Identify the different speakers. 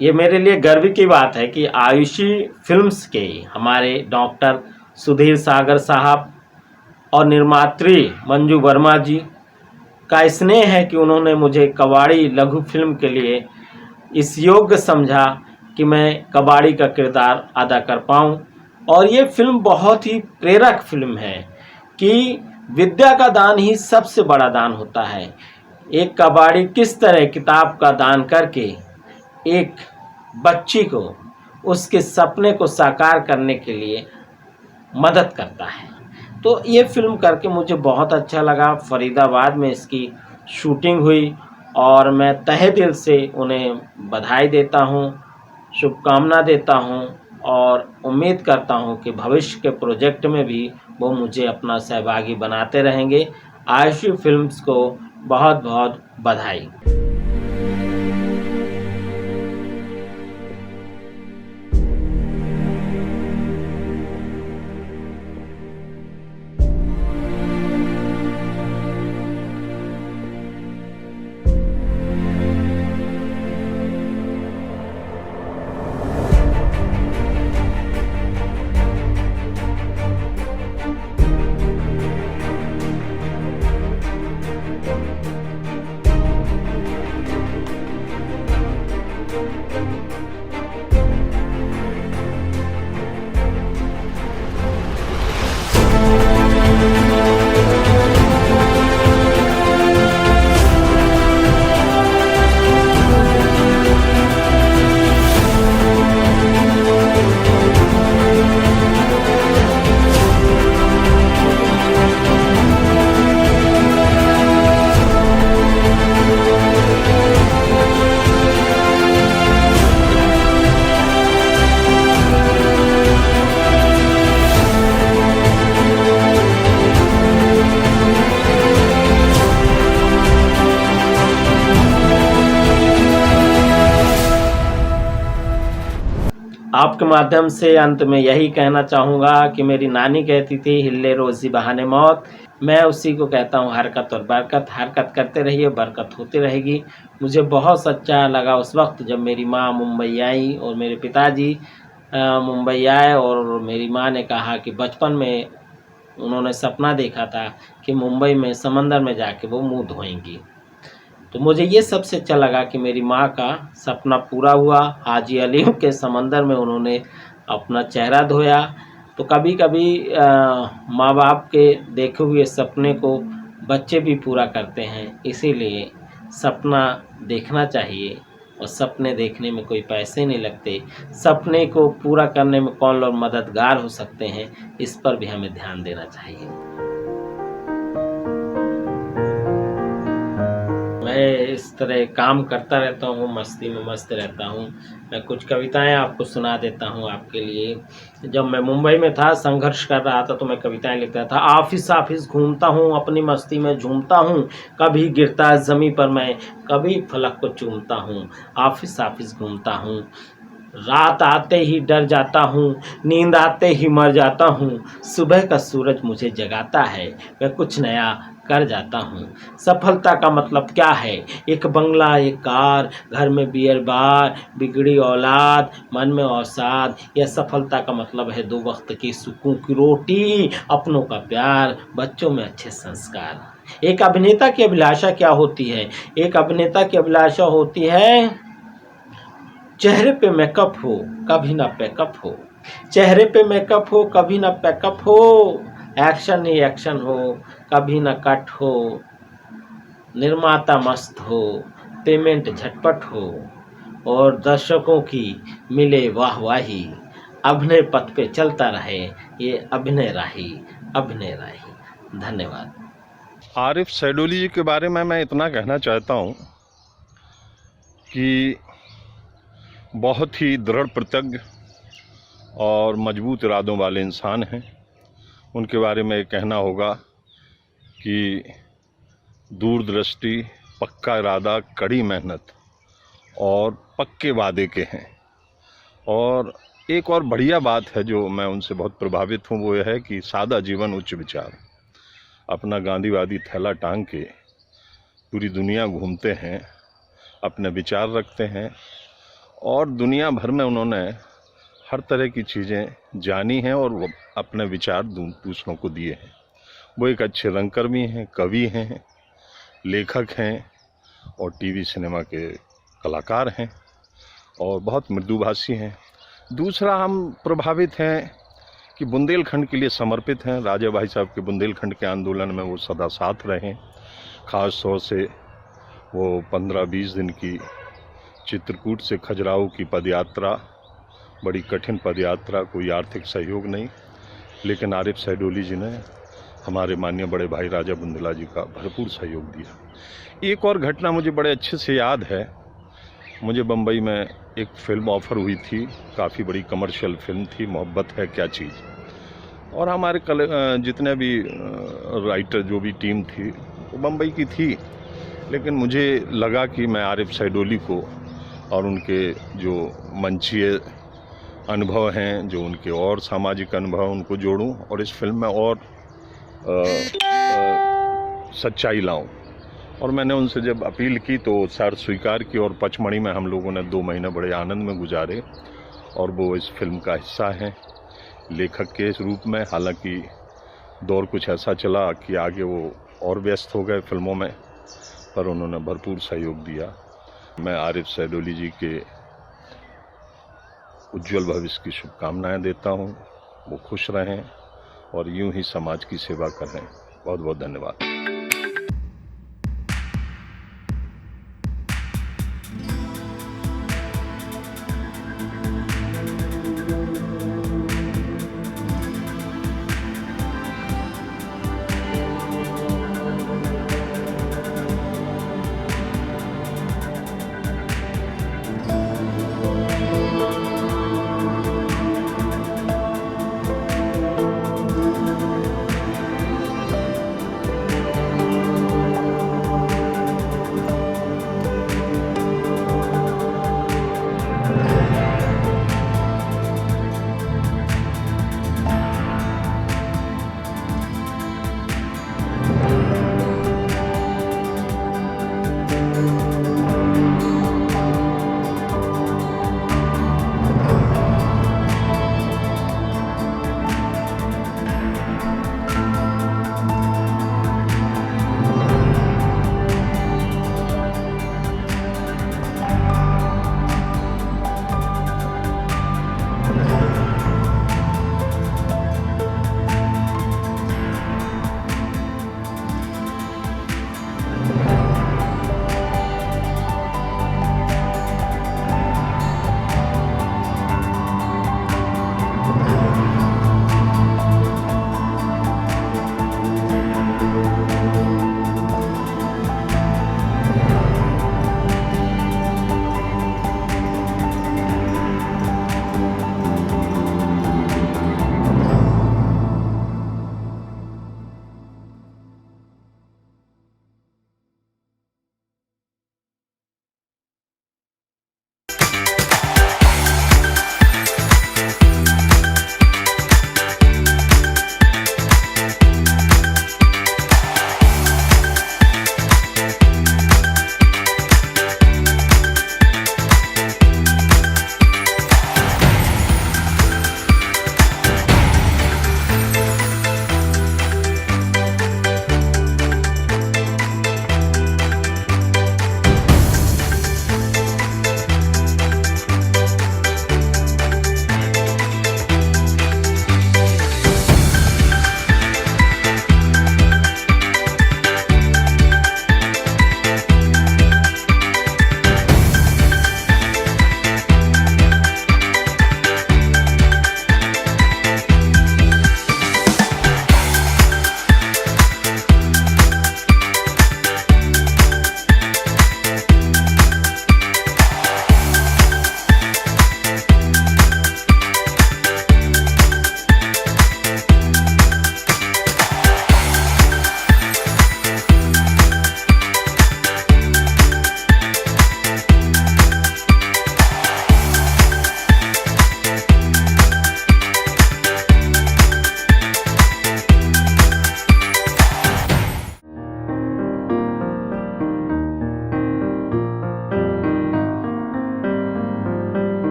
Speaker 1: ये मेरे लिए गर्व की बात है कि आयुषी फिल्म्स के हमारे डॉक्टर सुधीर सागर साहब और निर्मात्री मंजू वर्मा जी का स्नेह है कि उन्होंने मुझे कबाड़ी लघु फिल्म के लिए इस योग्य समझा कि मैं कबाड़ी का किरदार अदा कर पाऊँ। और ये फिल्म बहुत ही प्रेरक फिल्म है कि विद्या का दान ही सबसे बड़ा दान होता है। एक कबाड़ी किस तरह किताब का दान करके एक बच्ची को उसके सपने को साकार करने के लिए मदद करता है। तो ये फिल्म करके मुझे बहुत अच्छा लगा। फरीदाबाद में इसकी शूटिंग हुई और मैं तहे दिल से उन्हें बधाई देता हूँ, शुभकामना देता हूँ और उम्मीद करता हूँ कि भविष्य के प्रोजेक्ट में भी वो मुझे अपना सहभागी बनाते रहेंगे। आयुषी फिल्म्स को बहुत बहुत बधाई। आपके माध्यम से अंत में यही कहना चाहूँगा कि मेरी नानी कहती थी हिल्ले रोज़ी बहाने मौत। मैं उसी को कहता हूँ हरकत और बरकत। हरकत करते रहिए, बरकत होती रहेगी। मुझे बहुत सच्चा लगा उस वक्त जब मेरी माँ मुंबई आई और मेरे पिताजी मुंबई आए और मेरी माँ ने कहा कि बचपन में उन्होंने सपना देखा था कि मुंबई में समंदर में जाके वो मुँह धोएंगी। तो मुझे ये सबसे अच्छा लगा कि मेरी माँ का सपना पूरा हुआ। हाजी अलीम के समंदर में उन्होंने अपना चेहरा धोया। तो कभी कभी माँ बाप के देखे हुए सपने को बच्चे भी पूरा करते हैं, इसीलिए सपना देखना चाहिए। और सपने देखने में कोई पैसे नहीं लगते। सपने को पूरा करने में कौन लोग मददगार हो सकते हैं, इस पर भी हमें ध्यान देना चाहिए। मैं इस तरह काम करता रहता हूँ, मस्ती में मस्त रहता हूँ। मैं कुछ कविताएं आपको सुना देता हूँ आपके लिए। जब मैं मुंबई में था, संघर्ष कर रहा था, तो मैं कविताएं लिखता था। ऑफिस ऑफिस घूमता हूँ, अपनी मस्ती में झूमता हूँ, कभी गिरता है ज़मीं पर मैं, कभी फलक को चूमता हूँ। ऑफिस ऑफिस घूमता हूँ, रात आते ही डर जाता हूँ, नींद आते ही मर जाता हूँ। सुबह का सूरज मुझे जगाता है, मैं कुछ नया कर जाता हूँ। सफलता का मतलब क्या है? एक बंगला, एक कार, घर में बियर बार, बिगड़ी औलाद, मन में अवसाद। यह सफलता का मतलब है 2 वक्त की सुकून की रोटी, अपनों का प्यार, बच्चों में अच्छे संस्कार। एक अभिनेता की अभिलाषा क्या होती है? एक अभिनेता की अभिलाषा होती है चेहरे पे मेकअप हो, कभी ना पैकअप हो। चेहरे पे मेकअप हो, कभी ना पैकअप हो। एक्शन ही एक्शन हो, कभी ना कट हो। निर्माता मस्त हो, पेमेंट झटपट हो और दर्शकों की मिले वाहवाही। अभिनय पथ पे चलता रहे, ये अभिनय राही, अभिनय राही। धन्यवाद।
Speaker 2: आरिफ सैडोली जी के बारे में मैं इतना कहना चाहता हूँ कि बहुत ही दृढ़ प्रतिज्ञ और मजबूत इरादों वाले इंसान हैं। उनके बारे में कहना होगा कि दूरदृष्टि, पक्का इरादा, कड़ी मेहनत और पक्के वादे के हैं। और एक और बढ़िया बात है जो मैं उनसे बहुत प्रभावित हूँ, वो यह है कि सादा जीवन उच्च विचार। अपना गांधीवादी थैला टांग के पूरी दुनिया घूमते हैं, अपने विचार रखते हैं और दुनिया भर में उन्होंने हर तरह की चीज़ें जानी हैं और वो अपने विचार दूसरों को दिए हैं। वो एक अच्छे रंगकर्मी हैं, कवि हैं, लेखक हैं और टीवी सिनेमा के कलाकार हैं और बहुत मृदुभाषी हैं। दूसरा, हम प्रभावित हैं कि बुंदेलखंड के लिए समर्पित हैं। राजा भाई साहब के बुंदेलखंड के आंदोलन में वो सदा साथ रहे। ख़ास तौर से वो 15-20 दिन की चित्रकूट से खजुराहो की पदयात्रा, बड़ी कठिन पदयात्रा, कोई आर्थिक सहयोग नहीं, लेकिन आरिफ सैडोली जी ने हमारे माननीय बड़े भाई राजा बुंदेला जी का भरपूर सहयोग दिया। एक और घटना मुझे बड़े अच्छे से याद है। मुझे बम्बई में एक फ़िल्म ऑफ़र हुई थी, काफ़ी बड़ी कमर्शियल फ़िल्म थी, मोहब्बत है क्या चीज़। और हमारे जितने भी राइटर, जो भी टीम थी, वो बम्बई की थी, लेकिन मुझे लगा कि मैं आरिफ सैडोली को और उनके जो मंचीय अनुभव हैं, जो उनके और सामाजिक अनुभव, उनको जोड़ूं और इस फिल्म में और सच्चाई लाऊं। और मैंने उनसे जब अपील की तो सर स्वीकार की और पचमढ़ी में हम लोगों ने 2 महीने बड़े आनंद में गुजारे और वो इस फिल्म का हिस्सा हैं लेखक के रूप में। हालांकि दौर कुछ ऐसा चला कि आगे वो और व्यस्त हो गए फिल्मों में, पर उन्होंने भरपूर सहयोग दिया। मैं आरिफ सैडोली जी के उज्जवल भविष्य की शुभकामनाएं देता हूं। वो खुश रहें और यूं ही समाज की सेवा करें। बहुत बहुत धन्यवाद।